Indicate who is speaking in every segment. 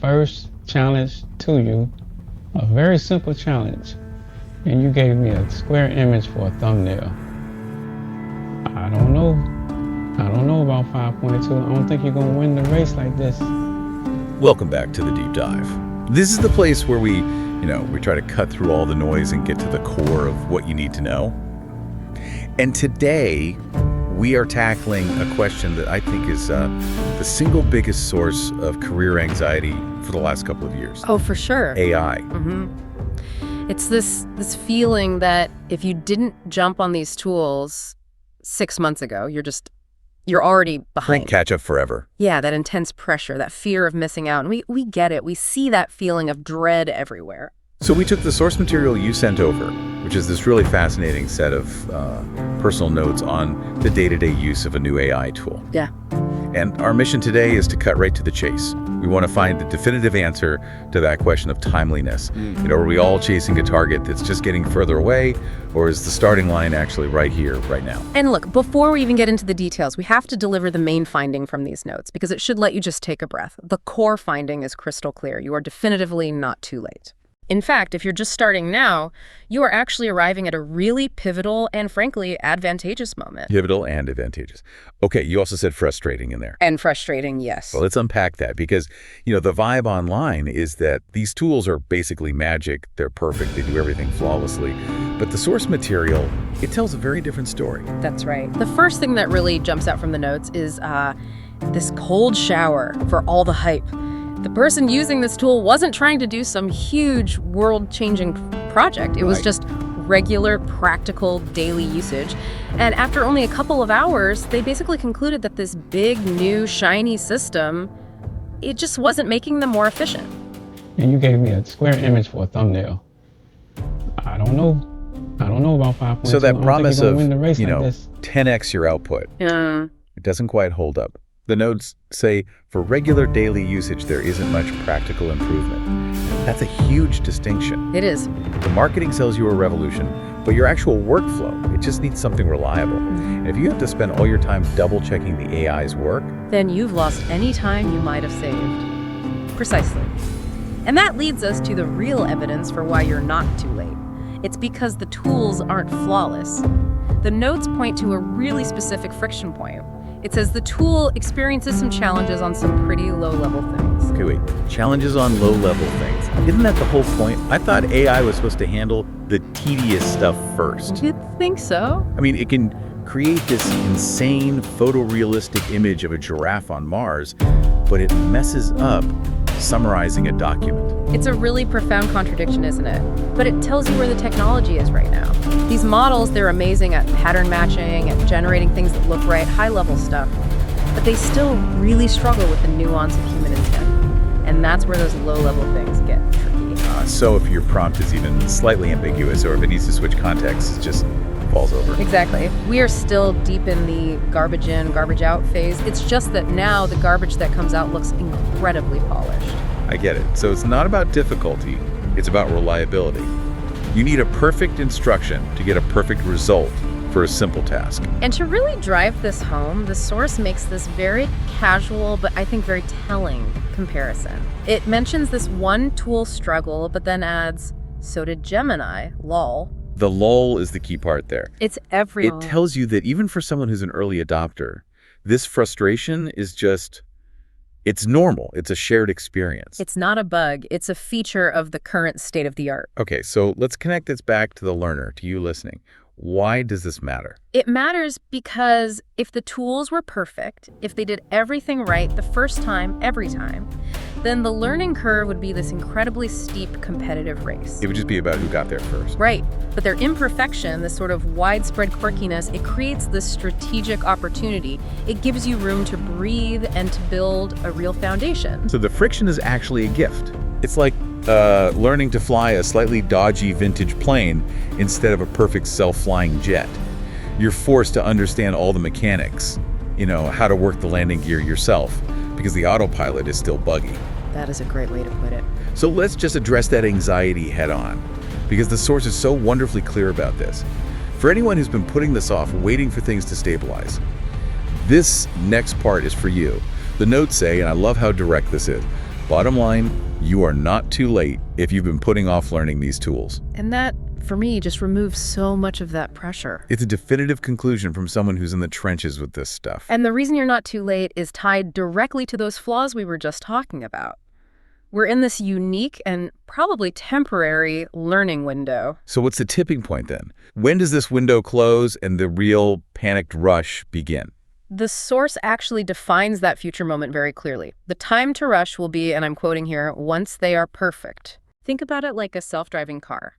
Speaker 1: first challenge to you, a very simple challenge, and you gave me a square image for a thumbnail. I don't know. I don't know about 5.2. I don't think you're gonna win the race like this.
Speaker 2: Welcome back to the Deep Dive. This is the place where we try to cut through all the noise and get to the core of what you need to know. And today, we are tackling a question that I think is the single biggest source of career anxiety for the last couple of years.
Speaker 3: Oh, for sure.
Speaker 2: AI.
Speaker 3: It's this feeling that if you didn't jump on these tools 6 months ago, you're already behind.
Speaker 2: Catch up forever.
Speaker 3: Yeah, that intense pressure, that fear of missing out. And we get it. We see that feeling of dread everywhere.
Speaker 2: So we took the source material you sent over, which is this really fascinating set of personal notes on the day-to-day use of a new AI tool.
Speaker 3: Yeah.
Speaker 2: And our mission today is to cut right to the chase. We want to find the definitive answer to that question of timeliness. Are we all chasing a target that's just getting further away, or is the starting line actually right here, right now?
Speaker 3: And look, before we even get into the details, we have to deliver the main finding from these notes, because it should let you just take a breath. The core finding is crystal clear. You are definitively not too late. In fact, if you're just starting now, you are actually arriving at a really pivotal and, frankly, advantageous moment.
Speaker 2: Pivotal and advantageous. Okay, you also said frustrating in there.
Speaker 3: And frustrating, yes.
Speaker 2: Well, let's unpack that because, the vibe online is that these tools are basically magic. They're perfect. They do everything flawlessly. But the source material, it tells a very different story.
Speaker 3: That's right. The first thing that really jumps out from the notes is this cold shower for all the hype. The person using this tool wasn't trying to do some huge world-changing project. It was just regular, practical, daily usage. And after only a couple of hours, they basically concluded that this big, new, shiny system, it just wasn't making them more efficient.
Speaker 1: And you gave me a square image for a thumbnail. I don't know about 5.2.
Speaker 2: So that promise of,
Speaker 1: win the race like
Speaker 2: 10x your output,
Speaker 3: it
Speaker 2: doesn't quite hold up. The notes say, for regular daily usage, there isn't much practical improvement. That's a huge distinction.
Speaker 3: It is.
Speaker 2: The marketing sells you a revolution, but your actual workflow, it just needs something reliable. And if you have to spend all your time double-checking the AI's work,
Speaker 3: then you've lost any time you might have saved. Precisely. And that leads us to the real evidence for why you're not too late. It's because the tools aren't flawless. The notes point to a really specific friction point. It says the tool experiences some challenges on some pretty low-level things.
Speaker 2: Okay, wait. Challenges on low-level things. Isn't that the whole point? I thought AI was supposed to handle the tedious stuff first.
Speaker 3: You think so?
Speaker 2: I mean, it can create this insane photorealistic image of a giraffe on Mars, but it messes up summarizing a document.
Speaker 3: It's a really profound contradiction, isn't it? But it tells you where the technology is right now. These models, they're amazing at pattern matching, at generating things that look right, high-level stuff. But they still really struggle with the nuance of human intent. And that's where those low-level things get tricky.
Speaker 2: So if your prompt is even slightly ambiguous or if it needs to switch context, it just falls over.
Speaker 3: Exactly. We are still deep in the garbage in, garbage out phase. It's just that now the garbage that comes out looks incredibly polished.
Speaker 2: I get it. So it's not about difficulty, it's about reliability. You need a perfect instruction to get a perfect result for a simple task.
Speaker 3: And to really drive this home, the source makes this very casual, but I think very telling comparison. It mentions this one tool struggle, but then adds, so did Gemini, lol.
Speaker 2: The lull is the key part there.
Speaker 3: It's everywhere.
Speaker 2: It tells you that even for someone who's an early adopter, this frustration is just, it's normal. It's a shared experience.
Speaker 3: It's not a bug. It's a feature of the current state of the art.
Speaker 2: Okay, so let's connect this back to the learner, to you listening. Why does this matter?
Speaker 3: It matters because if the tools were perfect, if they did everything right the first time, every time, then the learning curve would be this incredibly steep competitive race.
Speaker 2: It would just be about who got there first.
Speaker 3: Right. But their imperfection, this sort of widespread quirkiness, it creates this strategic opportunity. It gives you room to breathe and to build a real foundation.
Speaker 2: So the friction is actually a gift. It's like learning to fly a slightly dodgy vintage plane instead of a perfect self-flying jet. You're forced to understand all the mechanics, how to work the landing gear yourself, because the autopilot is still buggy.
Speaker 3: That is a great way to put it.
Speaker 2: So let's just address that anxiety head on, because the source is so wonderfully clear about this. For anyone who's been putting this off, waiting for things to stabilize, this next part is for you. The notes say, and I love how direct this is, Bottom line, you are not too late if you've been putting off learning these tools.
Speaker 3: And that, for me, just removes so much of that pressure.
Speaker 2: It's a definitive conclusion from someone who's in the trenches with this stuff.
Speaker 3: And the reason you're not too late is tied directly to those flaws we were just talking about. We're in this unique and probably temporary learning window.
Speaker 2: So what's the tipping point then? When does this window close and the real panicked rush begin?
Speaker 3: The source actually defines that future moment very clearly. The time to rush will be, and I'm quoting here, once they are perfect. Think about it like a self-driving car.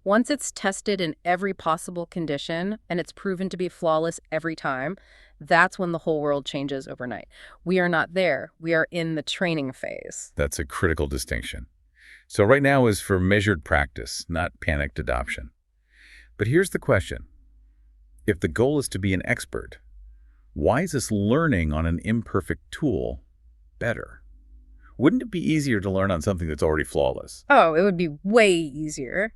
Speaker 3: Once it's tested in every possible condition and it's proven to be flawless every time, that's when the whole world changes overnight. We are not there. We are in the training phase.
Speaker 2: That's a critical distinction. So right now is for measured practice, not panicked adoption. But here's the question. If the goal is to be an expert, why is this learning on an imperfect tool better? Wouldn't it be easier to learn on something that's already flawless?
Speaker 3: Oh, it would be way easier.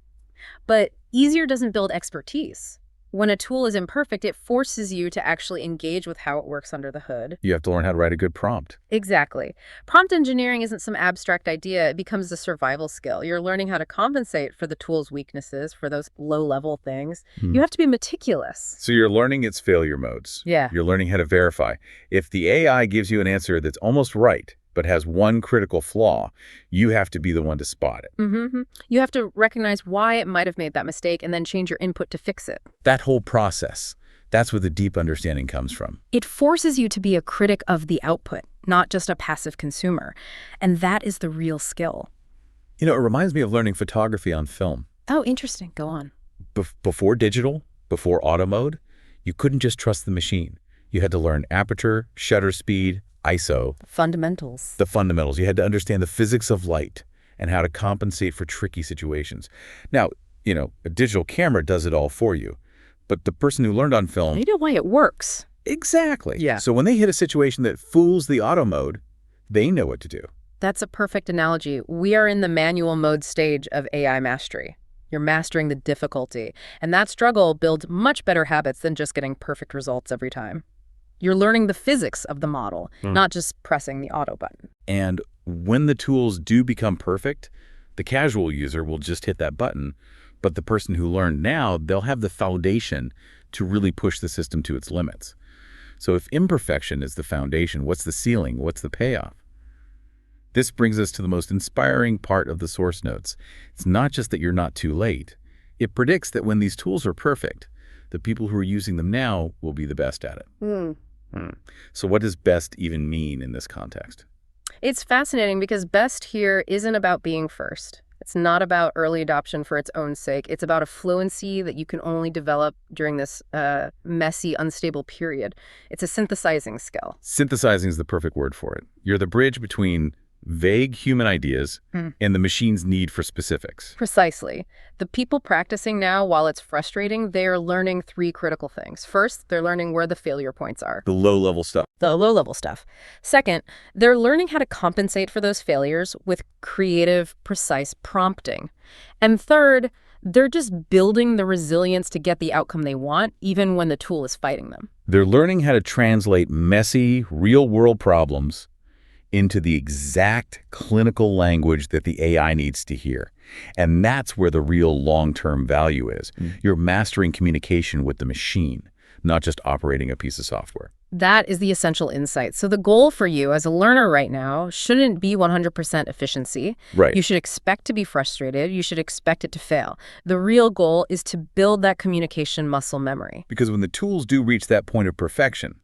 Speaker 3: But easier doesn't build expertise. When a tool is imperfect, it forces you to actually engage with how it works under the hood.
Speaker 2: You have to learn how to write a good prompt.
Speaker 3: Exactly. Prompt engineering isn't some abstract idea. It becomes a survival skill. You're learning how to compensate for the tool's weaknesses, for those low-level things. You have to be meticulous.
Speaker 2: So you're learning its failure modes.
Speaker 3: Yeah.
Speaker 2: You're learning how to verify. If the AI gives you an answer that's almost right, but has one critical flaw, you have to be the one to spot it.
Speaker 3: You have to recognize why it might have made that mistake and then change your input to fix it.
Speaker 2: That whole process, that's where the deep understanding comes from.
Speaker 3: It forces you to be a critic of the output, not just a passive consumer. And that is the real skill.
Speaker 2: You know, it reminds me of learning photography on film.
Speaker 3: Oh, interesting. Go on.
Speaker 2: Before digital, before auto mode, you couldn't just trust the machine. You had to learn aperture, shutter speed, ISO.
Speaker 3: Fundamentals.
Speaker 2: The fundamentals. You had to understand the physics of light and how to compensate for tricky situations. Now, you know, a digital camera does it all for you, but the person who learned on film...
Speaker 3: They know why it works.
Speaker 2: Exactly.
Speaker 3: Yeah.
Speaker 2: So when they hit a situation that fools the auto mode, they know what to do.
Speaker 3: That's a perfect analogy. We are in the manual mode stage of AI mastery. You're mastering the difficulty, and that struggle builds much better habits than just getting perfect results every time. You're learning the physics of the model, not just pressing the auto button.
Speaker 2: And when the tools do become perfect, the casual user will just hit that button, but the person who learned now, they'll have the foundation to really push the system to its limits. So if imperfection is the foundation, what's the ceiling? What's the payoff? This brings us to the most inspiring part of the source notes. It's not just that you're not too late. It predicts that when these tools are perfect, the people who are using them now will be the best at it. So what does best even mean in this context?
Speaker 3: It's fascinating because best here isn't about being first. It's not about early adoption for its own sake. It's about a fluency that you can only develop during this messy, unstable period. It's a synthesizing skill.
Speaker 2: Synthesizing is the perfect word for it. You're the bridge between vague human ideas and the machine's need for specifics.
Speaker 3: Precisely. The people practicing now, while it's frustrating, they're learning three critical things. First, they're learning where the failure points are.
Speaker 2: The low-level stuff.
Speaker 3: The low-level stuff. Second, they're learning how to compensate for those failures with creative, precise prompting. And third, they're just building the resilience to get the outcome they want, even when the tool is fighting them.
Speaker 2: They're learning how to translate messy, real-world problems into the exact clinical language that the AI needs to hear. And that's where the real long-term value is. You're mastering communication with the machine, not just operating a piece of software.
Speaker 3: That is the essential insight. So the goal for you as a learner right now shouldn't be 100% efficiency.
Speaker 2: Right.
Speaker 3: You should expect to be frustrated. You should expect it to fail. The real goal is to build that communication muscle memory.
Speaker 2: Because when the tools do reach that point of perfection,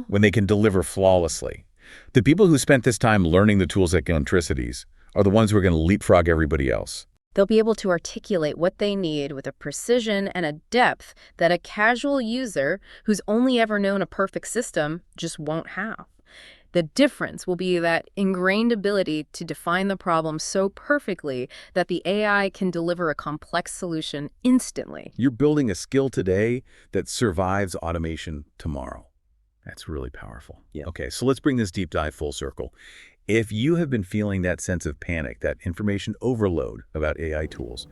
Speaker 2: when they can deliver flawlessly, the people who spent this time learning the tools like eccentricities are the ones who are going to leapfrog everybody else.
Speaker 3: They'll be able to articulate what they need with a precision and a depth that a casual user who's only ever known a perfect system just won't have. The difference will be that ingrained ability to define the problem so perfectly that the AI can deliver a complex solution instantly.
Speaker 2: You're building a skill today that survives automation tomorrow. That's really powerful.
Speaker 3: Yeah.
Speaker 2: Okay, so let's bring this deep dive full circle. If you have been feeling that sense of panic, that information overload about AI tools,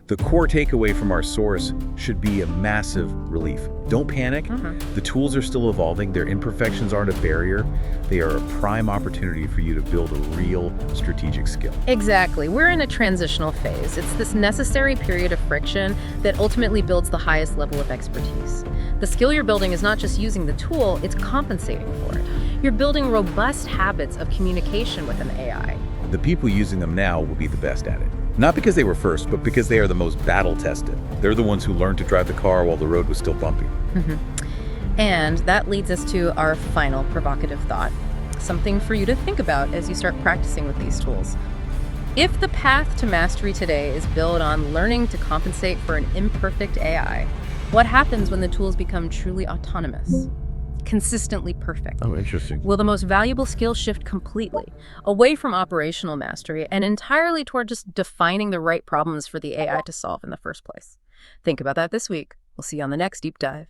Speaker 2: The core takeaway from our source should be a massive relief. Don't panic. The tools are still evolving. Their imperfections aren't a barrier. They are a prime opportunity for you to build a real strategic skill.
Speaker 3: Exactly. We're in a transitional phase. It's this necessary period of friction that ultimately builds the highest level of expertise. The skill you're building is not just using the tool, it's compensating for it. You're building robust habits of communication with an AI.
Speaker 2: The people using them now will be the best at it. Not because they were first, but because they are the most battle-tested. They're the ones who learned to drive the car while the road was still bumpy.
Speaker 3: And that leads us to our final provocative thought, something for you to think about as you start practicing with these tools. If the path to mastery today is built on learning to compensate for an imperfect AI, what happens when the tools become truly autonomous? Consistently perfect?
Speaker 2: Oh, interesting.
Speaker 3: Will the most valuable skill shift completely, away from operational mastery and entirely toward just defining the right problems for the AI to solve in the first place? Think about that this week. We'll see you on the next deep dive.